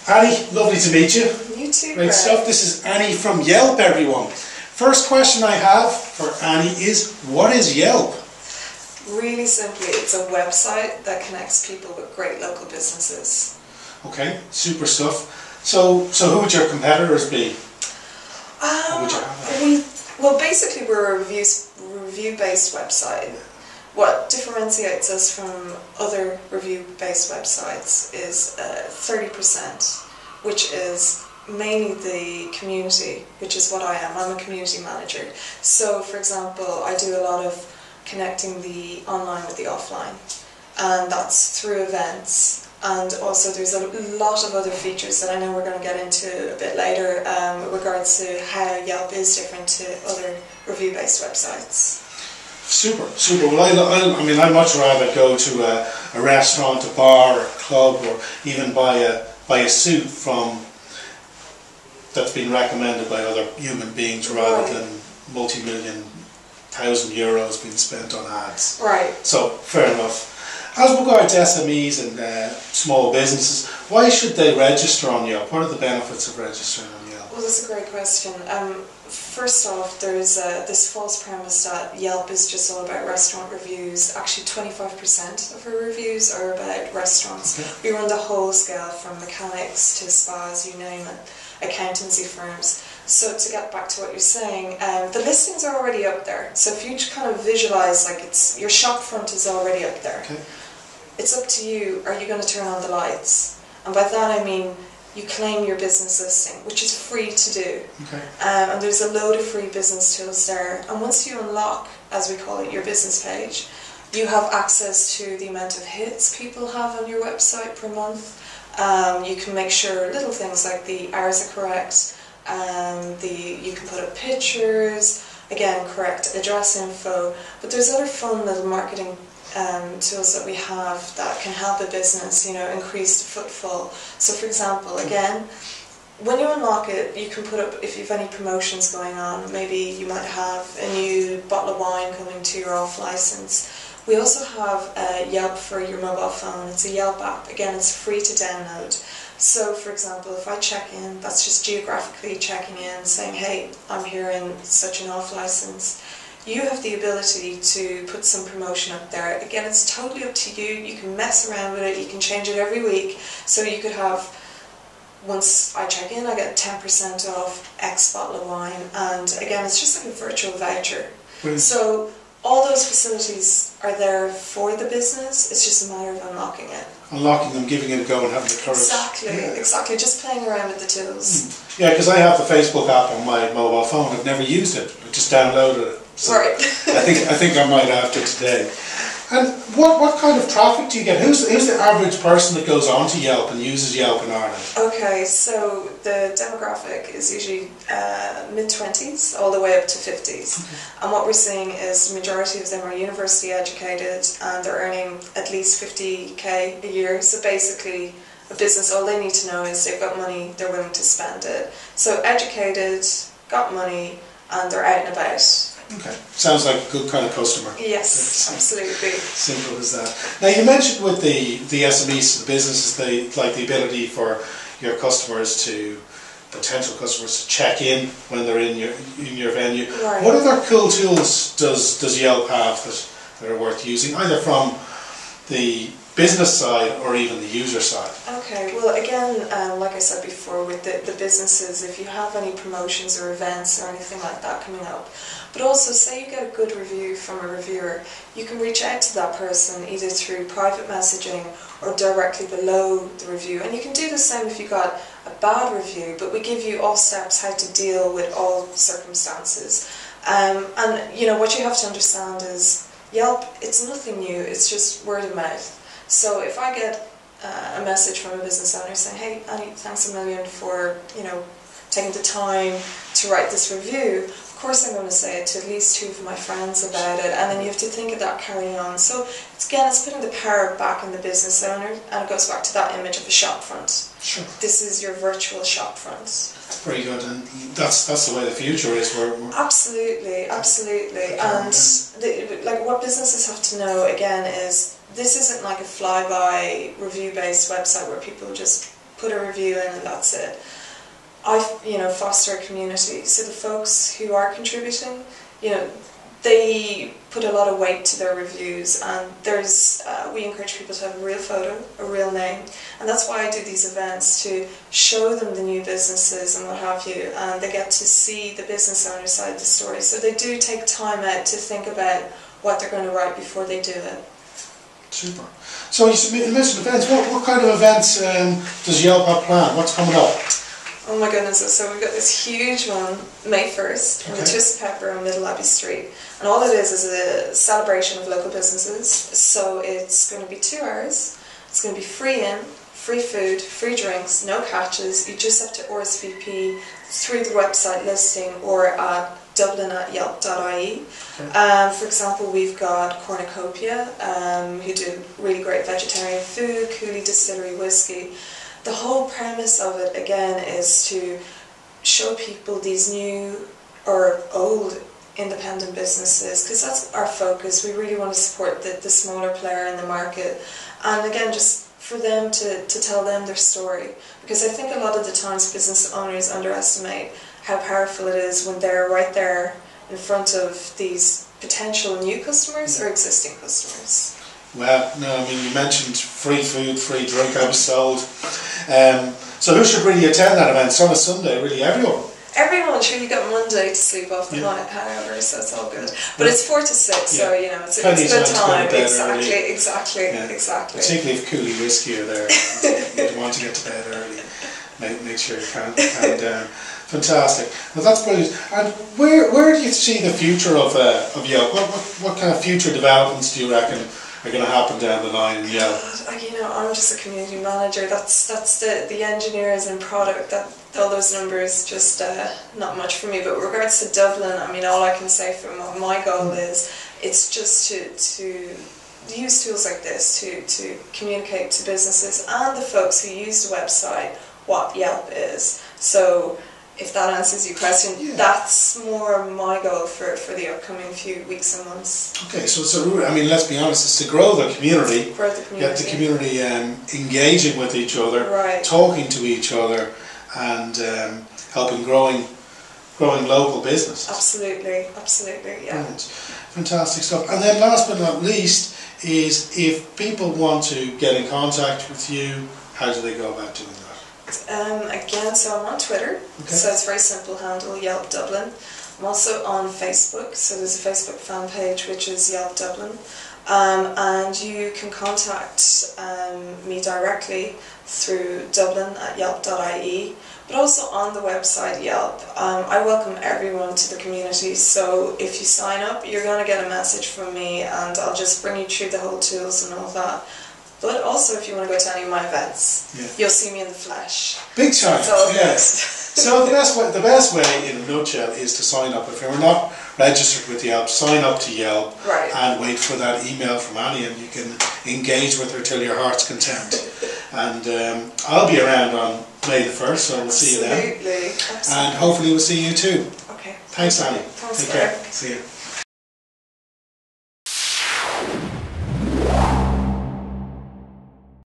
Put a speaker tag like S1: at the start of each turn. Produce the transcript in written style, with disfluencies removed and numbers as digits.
S1: Annie, lovely to meet you.
S2: You too,
S1: Great
S2: Greg.
S1: stuff. This is Annie from Yelp, everyone. First question I have for Annie is, what is Yelp?
S2: Really simply, it's a website that connects people with great local businesses.
S1: Okay, super stuff. So who would your competitors be? Or would you have
S2: Well, basically we're a review-based website. What differentiates us from other review-based websites is 30%, which is mainly the community, which is what I am. I'm a community manager. So, for example, I do a lot of connecting the online with the offline, and that's through events. And also there's a lot of other features that I know we're going to get into a bit later with regards to how Yelp is different to other review-based websites.
S1: Super, super. Well, I mean, I'd much rather go to a restaurant, a bar, a club, or even buy a suit that's been recommended by other human beings rather than multi-million, €1,000 being spent on ads.
S2: Right.
S1: So, fair enough. As regards SMEs and small businesses, why should they register on Yelp? What are the benefits of registering on Yelp?
S2: Well, that's a great question. First off, there's this false premise that Yelp is just all about restaurant reviews. Actually, 25% of our reviews are about restaurants. Okay. We run the whole scale from mechanics to spas, you name it, accountancy firms. So to get back to what you're saying, the listings are already up there. So if you kind of visualize, like your shop front is already up there.
S1: Okay.
S2: It's up to you. Are you going to turn on the lights? And by that I mean you claim your business listing, which is free to do.
S1: Okay.
S2: And there's a load of free business tools there. And once you unlock, as we call it, your business page, you have access to the amount of hits people have on your website per month. You can make sure little things like the hours are correct. You can put up pictures, again, correct address info. But there's other fun little marketing tools that we have that can help a business, increase the footfall. So for example, again, when you unlock it, you can put up, if you have any promotions going on, maybe you might have a new bottle of wine coming to your off license. We also have Yelp for your mobile phone. It's a Yelp app. Again, it's free to download. So for example, if I check in, that's just geographically checking in, saying, hey, I'm here in such an off license. You have the ability to put some promotion up there. Again, it's totally up to you. You can mess around with it. You can change it every week. So you could have, once I check in, I get 10% off X bottle of wine. And again, it's just like a virtual voucher. So all those facilities are there for the business. It's just a matter of unlocking it. Unlocking
S1: them, giving it a go and having the courage.
S2: Exactly. Just playing around with the tools.
S1: Yeah, because I have the Facebook app on my mobile phone. I've never used it. I just downloaded it. So
S2: right.
S1: I think I might have to today. And what kind of traffic do you get? Who's the average person that goes on to Yelp and uses Yelp in Ireland?
S2: Okay, so the demographic is usually mid-20s all the way up to 50s. Okay. And what we're seeing is the majority of them are university educated and they're earning at least 50k a year. So basically a business, all they need to know is they've got money, they're willing to spend it. So educated, got money, and they're out and about.
S1: Okay, sounds like a good kind of customer.
S2: Yes, absolutely.
S1: Simple as that. Now you mentioned with the SMEs, the businesses, they like the ability for your potential customers to check in when they're in your venue.
S2: Right.
S1: What other cool tools does Yelp have that are worth using, either from the business side or even the user side?
S2: Okay, well again, like I said before, with the businesses, if you have any promotions or events or anything like that coming up, but also say you get a good review from a reviewer, you can reach out to that person either through private messaging or directly below the review. And you can do the same if you got a bad review, but we give you all steps how to deal with all circumstances. And what you have to understand is Yelp, it's nothing new, it's just word of mouth. So if I get a message from a business owner saying, hey Annie, thanks a million for taking the time to write this review, of course I'm going to say it to at least 2 of my friends about it, and then you have to think of that carrying on. So it's putting the power back in the business owner, and it goes back to that image of a shop front.
S1: Sure.
S2: This is your virtual shop front.
S1: Very good, and that's the way the future is. We're
S2: absolutely. And what businesses have to know again is this isn't like a fly-by review-based website where people just put a review in and that's it. I foster a community. So the folks who are contributing, they put a lot of weight to their reviews, and we encourage people to have a real photo, a real name, and that's why I do these events, to show them the new businesses and what have you, and they get to see the business owner side of the story. So they do take time out to think about what they're going to write before they do it.
S1: Super. So you mentioned events. What kind of events does Yelp have planned? What's coming up?
S2: Oh my goodness, so we've got this huge one, May 1st, in the Twisted Pepper on Middle Abbey Street. And all it is a celebration of local businesses. So it's going to be 2 hours, it's going to be free in, free food, free drinks, no catches. You just have to RSVP through the website listing or at Dublin@Yelp.ie. For example, we've got Cornucopia, who do really great vegetarian food, Cooley Distillery whiskey. The whole premise of it, again, is to show people these new or old independent businesses, because that's our focus. We really want to support the smaller player in the market, and again, just for them to tell them their story, because I think a lot of the times business owners underestimate how powerful it is when they're right there in front of these potential new customers or existing customers.
S1: Well, no, I mean, you mentioned free food, free drink, I was sold. So who should really attend that event? It's on a Sunday, really everyone.
S2: Everyone, sure, you got Monday to sleep off the night, however, so it's all good. But it's 4 to 6, so it's a good time. Exactly.
S1: Particularly if Cooley whiskey are there, you'd want to get to bed early. Make sure you calm down. Fantastic. Well, that's brilliant. And where do you see the future of Yelp? What kind of future developments do you reckon are going to happen down the line in Yelp?
S2: I'm just a community manager. That's the engineers and product. All those numbers just not much for me. But with regards to Dublin, I mean, all I can say from my goal is it's just to use tools like this to communicate to businesses and the folks who use the website what Yelp is. So if that answers your question, that's more my goal for the upcoming few weeks and months. Okay,
S1: so I mean, let's be honest, it's to grow the community, get the community engaging with each other, talking to each other, and helping growing local businesses.
S2: Absolutely, yeah.
S1: Brilliant. Fantastic stuff. And then last but not least is, if people want to get in contact with you, how do they go about doing that?
S2: Again, so I'm on Twitter, so it's a very simple handle, Yelp Dublin. I'm also on Facebook, so there's a Facebook fan page which is Yelp Dublin, and you can contact me directly through Dublin@Yelp.ie, but also on the website Yelp. I welcome everyone to the community, so if you sign up, you're going to get a message from me, and I'll just bring you through the whole tools and all that. But also, if you want to go to any of my events, you'll see me in the flesh.
S1: Big time, yes. So the best way, in a nutshell, is to sign up. If you're not registered with Yelp, sign up to Yelp and wait for that email from Annie, and you can engage with her till your heart's content. And I'll be around on May the 1st, so we'll see you then.
S2: Absolutely.
S1: And hopefully we'll see you too.
S2: Okay.
S1: Thanks, Annie.
S2: Thanks,
S1: Take care. See you.